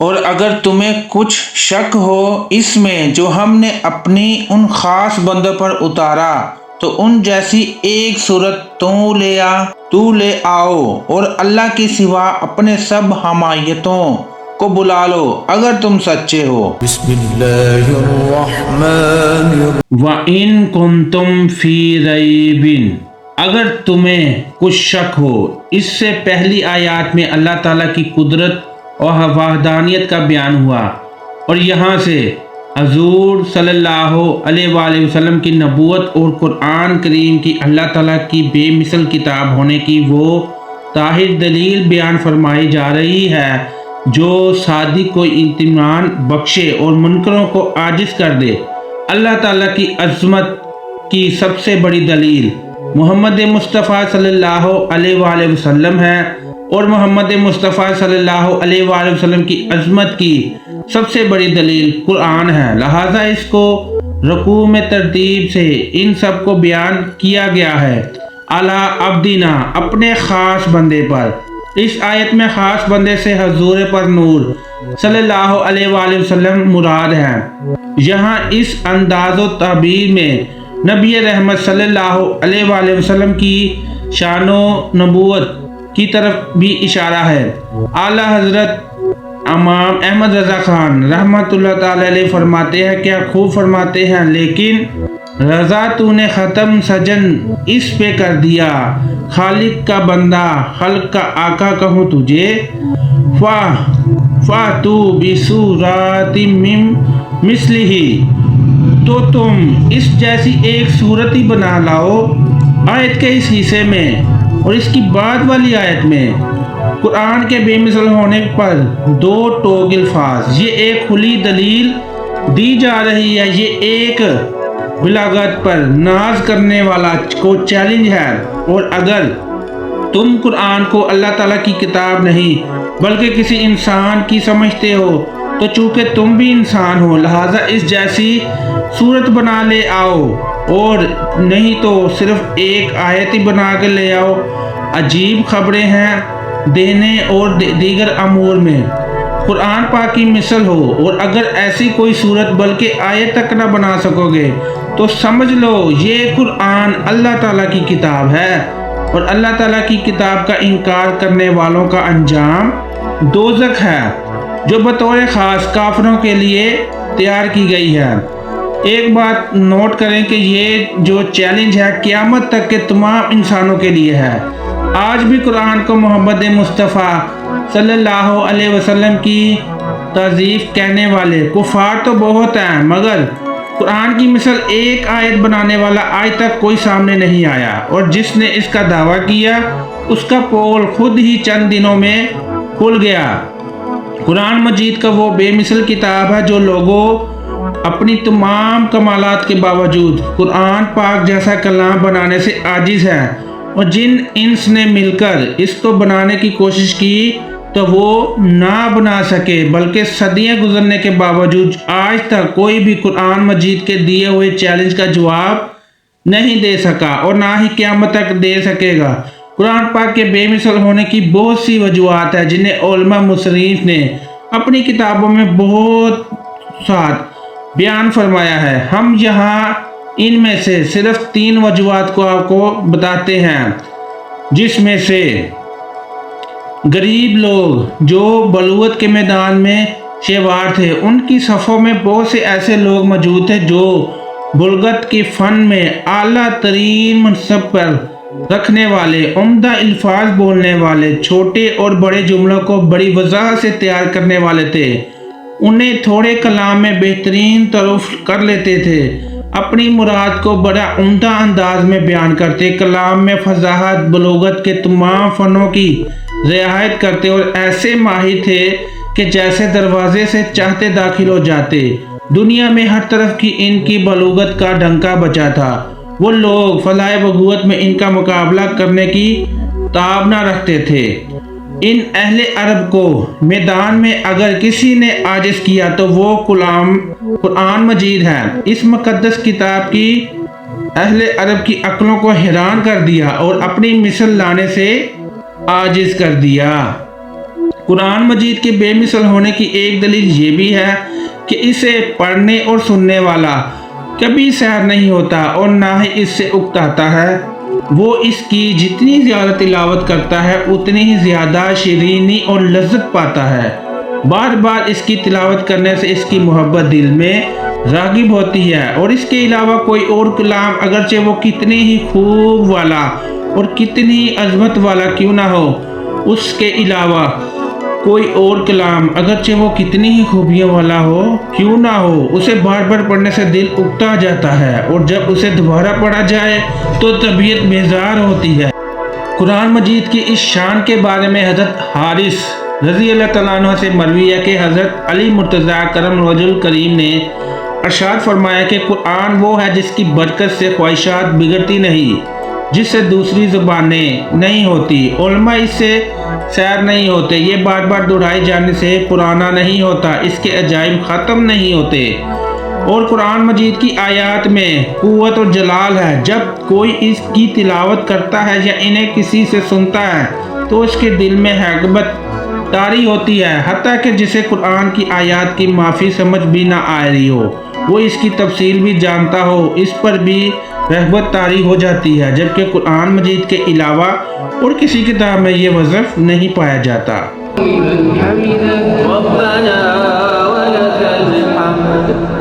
اور اگر تمہیں کچھ شک ہو اس میں جو ہم نے اپنی ان خاص بندوں پر اتارا تو ان جیسی ایک صورت تو لے آؤ اور اللہ کے سوا اپنے سب حمایتوں کو بلا لو اگر تم سچے ہو۔ بسم اللہ الرحمن وَإِن كُنتُمْ فِي رَيْبٍ، اگر تمہیں کچھ شک ہو۔ اس سے پہلی آیات میں اللہ تعالیٰ کی قدرت اور وحدانیت کا بیان ہوا، اور یہاں سے حضور صلی اللہ علیہ وآلہ وسلم کی نبوت اور قرآن کریم کی اللہ تعالیٰ کی بے مثل کتاب ہونے کی وہ ظاہر دلیل بیان فرمائی جا رہی ہے جو صادق کو اطمینان بخشے اور منکروں کو عاجز کر دے۔ اللہ تعالیٰ کی عظمت کی سب سے بڑی دلیل محمد مصطفیٰ صلی اللہ علیہ وآلہ وسلم ہے، اور محمد مصطفیٰ صلی اللہ علیہ وآلہ وسلم کی عظمت کی سب سے بڑی دلیل قرآن ہے، لہٰذا اس کو رکوع میں ترتیب سے ان سب کو بیان کیا گیا ہے علی عبدنا، اپنے خاص بندے پر۔ اس آیت میں خاص بندے سے حضور پر نور صلی اللہ علیہ وآلہ وسلم مراد ہے۔ یہاں اس انداز و تعبیر میں نبی رحمت صلی اللہ علیہ وآلہ وسلم کی شان و نبوت کی طرف بھی اشارہ ہے۔ اعلیٰ حضرت امام احمد رضا خان رحمۃ اللہ تعالی علیہ فرماتے ہیں، کیا خوب فرماتے ہیں، لیکن رضا تو نے ختم سجن اس پہ کر دیا، خالق کا بندہ خلق کا آقا کہوں تجھے، فَاتُوا بِصُورَةٍ مِّن مِثْلِهِ، تو تم اس جیسی ایک صورت ہی بنا لاؤ۔ آیت کے اس حصے میں اور اس کی بعد والی آیت میں قرآن کے بے مثل ہونے پر دو ٹوک الفاظ، یہ ایک کھلی دلیل دی جا رہی ہے، یہ ایک بلاغت پر ناز کرنے والا کو چیلنج ہے، اور اگر تم قرآن کو اللہ تعالیٰ کی کتاب نہیں بلکہ کسی انسان کی سمجھتے ہو تو چونکہ تم بھی انسان ہو لہٰذا اس جیسی صورت بنا لے آؤ، اور نہیں تو صرف ایک آیت ہی بنا کے لے آؤ۔ عجیب خبریں ہیں دینے اور دیگر امور میں قرآن پاک کی مثل ہو، اور اگر ایسی کوئی صورت بلکہ آیت تک نہ بنا سکو گے تو سمجھ لو یہ قرآن اللہ تعالیٰ کی کتاب ہے، اور اللہ تعالیٰ کی کتاب کا انکار کرنے والوں کا انجام دوزخ ہے جو بطور خاص کافروں کے لیے تیار کی گئی ہے۔ ایک بات نوٹ کریں کہ یہ جو چیلنج ہے قیامت تک کے تمام انسانوں کے لیے ہے۔ آج بھی قرآن کو محمد مصطفیٰ صلی اللہ علیہ وسلم کی تعریف کہنے والے کفار تو بہت ہیں، مگر قرآن کی مثل ایک آیت بنانے والا آج تک کوئی سامنے نہیں آیا، اور جس نے اس کا دعویٰ کیا اس کا پول خود ہی چند دنوں میں کھل گیا۔ قرآن مجید کا وہ بے مثل کتاب ہے جو لوگوں اپنی تمام کمالات کے باوجود قرآن پاک جیسا کلام بنانے سے عاجز ہے، اور جن انس نے مل کر اس کو بنانے کی کوشش کی تو وہ نہ بنا سکے، بلکہ صدیاں گزرنے کے باوجود آج تک کوئی بھی قرآن مجید کے دیے ہوئے چیلنج کا جواب نہیں دے سکا، اور نہ ہی قیامت تک دے سکے گا۔ قرآن پاک کے بے مثل ہونے کی بہت سی وجوہات ہیں جنہیں علماء مصنف نے اپنی کتابوں میں بہت ساتھ بیان فرمایا ہے۔ ہم یہاں ان میں سے صرف 3 وجوہات کو آپ کو بتاتے ہیں، جس میں سے غریب لوگ جو بلوغت کے میدان میں شیوار تھے، ان کی صفوں میں بہت سے ایسے لوگ موجود تھے جو بلغت کے فن میں اعلیٰ ترین منصب پر رکھنے والے، عمدہ الفاظ بولنے والے، چھوٹے اور بڑے جملوں کو بڑی وضاحت سے تیار کرنے والے تھے۔ انہیں تھوڑے کلام میں بہترین تعارف کر لیتے تھے، اپنی مراد کو بڑا عمدہ انداز میں بیان کرتے، کلام میں فصاحت بلوغت کے تمام فنوں کی رعایت کرتے، اور ایسے ماہر تھے کہ جیسے دروازے سے چاہتے داخل ہو جاتے۔ دنیا میں ہر طرف کی ان کی بلوغت کا ڈنکا بجا تھا۔ وہ لوگ فلاح بلوغت میں ان کا مقابلہ کرنے کی تاب نہ رکھتے تھے۔ ان اہل عرب کو میدان میں اگر کسی نے عاجز کیا تو وہ قرآن مجید ہے۔ اس مقدس کتاب کی اہل عرب کی عقلوں کو حیران کر دیا اور اپنی مثل لانے سے عاجز کر دیا۔ قرآن مجید کے بے مثل ہونے کی ایک دلیل یہ بھی ہے کہ اسے پڑھنے اور سننے والا کبھی سیر نہیں ہوتا اور نہ ہی اس سے اکتاتا ہے۔ وہ اس کی جتنی زیادہ تلاوت کرتا ہے اتنی ہی زیادہ شیرینی اور لذت پاتا ہے۔ بار بار اس کی تلاوت کرنے سے اس کی محبت دل میں راغب ہوتی ہے، اور اس کے علاوہ کوئی اور کلام اگرچہ وہ کتنی ہی خوب والا اور کتنی ہی عظمت والا کیوں نہ ہو، اس کے علاوہ کوئی اور کلام اگرچہ وہ کتنی ہی خوبیوں والا ہو کیوں نہ ہو، اسے بار بار پڑھنے سے دل اکتا جاتا ہے، اور جب اسے دوبارہ پڑھا جائے تو طبیعت بیزار ہوتی ہے۔ قرآن مجید کی اس شان کے بارے میں حضرت حارث رضی اللہ تعالیٰ عنہ سے مروی ہے کہ حضرت علی مرتضیٰ کرم وجہ الکریم نے ارشاد فرمایا کہ قرآن وہ ہے جس کی برکت سے خواہشات بگڑتی نہیں، جس سے دوسری زبانیں نہیں ہوتی، علماء اس سے سیر نہیں ہوتے، یہ بار بار دہرائے جانے سے پرانا نہیں ہوتا، اس کے عجائب ختم نہیں ہوتے، اور قرآن مجید کی آیات میں قوت اور جلال ہے۔ جب کوئی اس کی تلاوت کرتا ہے یا انہیں کسی سے سنتا ہے تو اس کے دل میں ہیبت طاری ہوتی ہے، حتیٰ کہ جسے قرآن کی آیات کی معافی سمجھ بھی نہ آ رہی ہو، وہ اس کی تفصیل بھی جانتا ہو، اس پر بھی رغبت طاری ہو جاتی ہے، جبکہ قرآن مجید کے علاوہ اور کسی کتاب میں یہ وصف نہیں پایا جاتا۔ ربنا ولك الحمد